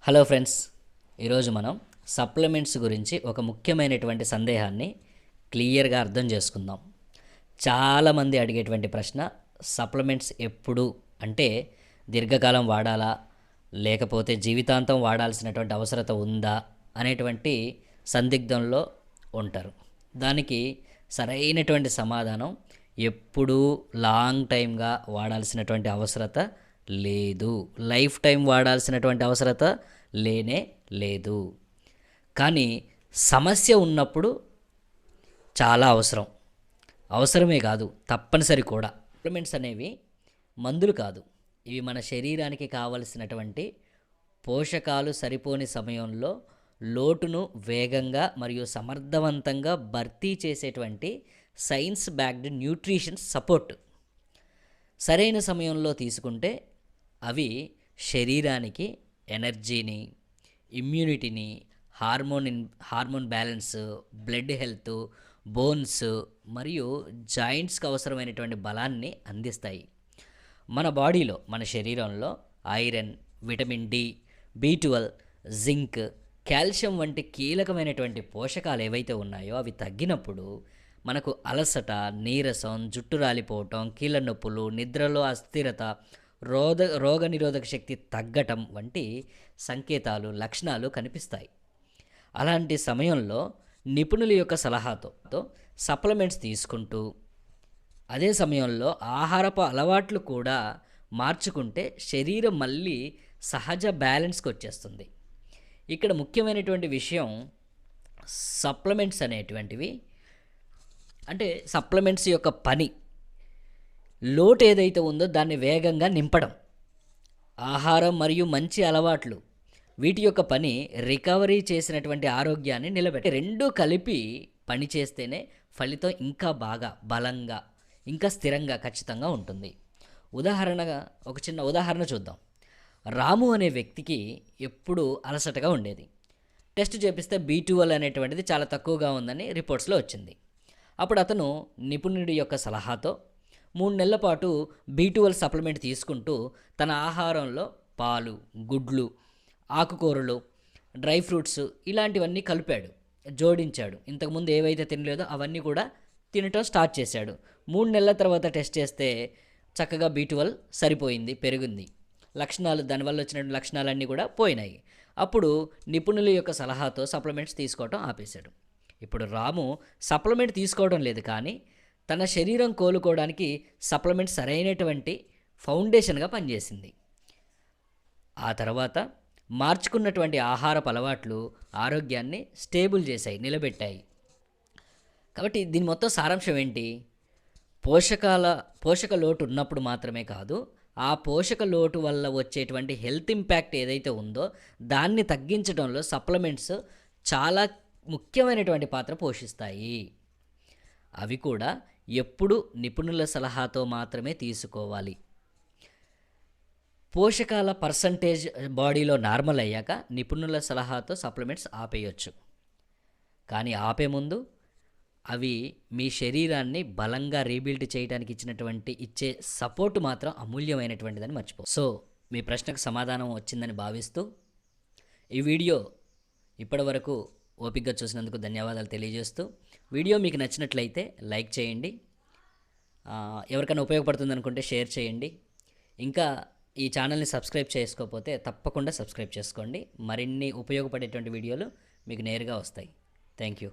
Hello friends, ఈరోజు మనం supplements గురించి ఒక ముఖ్యమైనటువంటి సందేహాన్ని క్లియర్గా అర్థం చేసుకుందాం. చాలామంది అడిగేటువంటి ప్రశ్న, సప్లిమెంట్స్ ఎప్పుడు అంటే దీర్ఘకాలం వాడాలా, లేకపోతే జీవితాంతం వాడాల్సినటువంటి అవసరత ఉందా అనేటువంటి సందిగ్ధంలో ఉంటారు. దానికి సరైనటువంటి సమాధానం, ఎప్పుడూ లాంగ్ టైమ్గా వాడాల్సినటువంటి అవసరత లేదు, లైఫ్ టైం వాడాల్సినటువంటి అవసరత లేనే లేదు. కానీ సమస్య ఉన్నప్పుడు చాలా అవసరమే కాదు, తప్పనిసరి కూడా. సప్లిమెంట్స్ అనేవి మందులు కాదు, ఇవి మన శరీరానికి కావలసినటువంటి పోషకాలు సరిపోని సమయంలో లోటును వేగంగా మరియు సమర్థవంతంగా భర్తీ చేసేటువంటి సైన్స్ బ్యాక్డ్ న్యూట్రిషన్ సపోర్ట్. సరైన సమయంలో తీసుకుంటే అవి శరీరానికి ఎనర్జీని, ఇమ్యూనిటీని, hormone balance, blood health, bones మరియు జాయింట్స్కి అవసరమైనటువంటి బలాన్ని అందిస్తాయి. మన బాడీలో, మన శరీరంలో iron, vitamin D, B12, zinc, calcium వంటి కీలకమైనటువంటి పోషకాలు ఏవైతే ఉన్నాయో అవి తగ్గినప్పుడు మనకు అలసట, నీరసం, జుట్టు రాలిపోవటం, కీళ్ళ నొప్పులు, నిద్రలో అస్థిరత, రోగనిరోధక శక్తి తగ్గటం వంటి సంకేతాలు, లక్షణాలు కనిపిస్తాయి. అలాంటి సమయంలో నిపుణుల యొక్క సలహాతో సప్లిమెంట్స్ తీసుకుంటూ అదే సమయంలో ఆహారపు అలవాట్లు కూడా మార్చుకుంటే శరీరం మళ్ళీ సహజ బ్యాలెన్స్కి వచ్చేస్తుంది. ఇక్కడ ముఖ్యమైనటువంటి విషయం, సప్లిమెంట్స్ అనేటువంటివి అంటే సప్లిమెంట్స్ యొక్క పని లోటు ఏదైతే ఉందో దాన్ని వేగంగా నింపడం. ఆహారం మరియు మంచి అలవాట్లు, వీటి యొక్క పని రికవరీ చేసినటువంటి ఆరోగ్యాన్ని నిలబెట్టి రెండూ కలిపి పనిచేస్తేనే ఫలితం ఇంకా బాగా బలంగా, ఇంకా స్థిరంగా ఖచ్చితంగా ఉంటుంది. ఉదాహరణగా ఒక చిన్న ఉదాహరణ చూద్దాం. రాము అనే వ్యక్తికి ఎప్పుడూ అలసటగా ఉండేది. టెస్ట్ చేపిస్తే B12 అనేటువంటిది చాలా తక్కువగా ఉందని రిపోర్ట్స్లో వచ్చింది. అప్పుడు అతను నిపుణుడి యొక్క సలహాతో 3 నెలల పాటు B12 సప్లిమెంట్ తీసుకుంటూ తన ఆహారంలో పాలు, గుడ్లు, ఆకుకూరలు, డ్రై ఫ్రూట్స్ ఇలాంటివన్నీ కలిపాడు, జోడించాడు. ఇంతకుముందు ఏవైతే తినలేదో అవన్నీ కూడా తినటం స్టార్ట్ చేశాడు. 3 నెలల తర్వాత టెస్ట్ చేస్తే చక్కగా B12 సరిపోయింది, పెరిగింది. లక్షణాలు, దానివల్ల వచ్చినటువంటి లక్షణాలన్నీ కూడా పోయినాయి. అప్పుడు నిపుణుల యొక్క సలహాతో సప్లిమెంట్స్ తీసుకోవటం ఆపేశాడు. ఇప్పుడు రాము సప్లిమెంట్ తీసుకోవడం లేదు, కానీ తన శరీరం కోలుకోవడానికి సప్లిమెంట్ సరైనటువంటి ఫౌండేషన్గా పనిచేసింది. ఆ తర్వాత మార్చుకున్నటువంటి ఆహారపు అలవాట్లు ఆరోగ్యాన్ని స్టేబుల్ చేశాయి, నిలబెట్టాయి. కాబట్టి దీని మొత్తం సారాంశం ఏంటి? పోషక లోటు ఉన్నప్పుడు మాత్రమే కాదు, ఆ పోషక లోటు వల్ల వచ్చేటువంటి హెల్త్ ఇంపాక్ట్ ఏదైతే ఉందో దాన్ని తగ్గించడంలో సప్లిమెంట్స్ చాలా ముఖ్యమైనటువంటి పాత్ర పోషిస్తాయి. అవి కూడా ఎప్పుడు నిపుణుల సలహాతో మాత్రమే తీసుకోవాలి. పోషకాల పర్సంటేజ్ బాడీలో నార్మల్ అయ్యాక నిపుణుల సలహాతో సప్లిమెంట్స్ ఆపేయచ్చు. కానీ ఆపే ముందు అవి మీ శరీరాన్ని బలంగా రీబిల్డ్ చేయడానికి ఇచ్చే సపోర్ట్ మాత్రం అమూల్యమైనటువంటిదని మర్చిపో. సో మీ ప్రశ్నకు సమాధానం వచ్చిందని భావిస్తూ ఈ వీడియో ఇప్పటివరకు ఓపికగా చూసినందుకు ధన్యవాదాలు తెలియజేస్తూ, వీడియో మీకు నచ్చినట్లయితే లైక్ చేయండి, ఎవరికైనా ఉపయోగపడుతుంది అనుకుంటే షేర్ చేయండి. ఇంకా ఈ ఛానల్ని సబ్స్క్రైబ్ చేసుకోకపోతే తప్పకుండా సబ్స్క్రైబ్ చేసుకోండి. మరిన్ని ఉపయోగపడేటువంటి వీడియోలు మీకు నేరుగా వస్తాయి. Thank you.